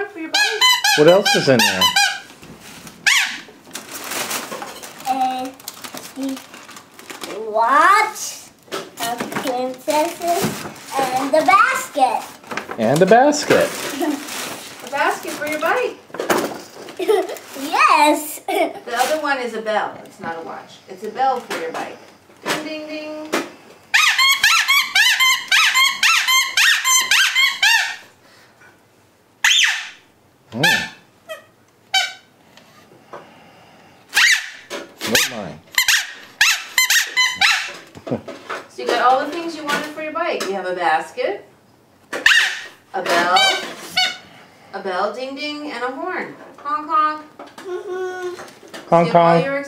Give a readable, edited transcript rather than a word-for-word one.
want for your bike? What else is in there? The watch, a princesses, and the basket. And a basket. A basket for your bike. Yes. The other one is a bell. It's not a watch. It's a bell for your bike. Ding, ding, ding. Not mine. So you got all the things you wanted for your bike. You have a basket, a bell, ding, ding, and a horn. Honk, honk. Hong See, while Kong. you're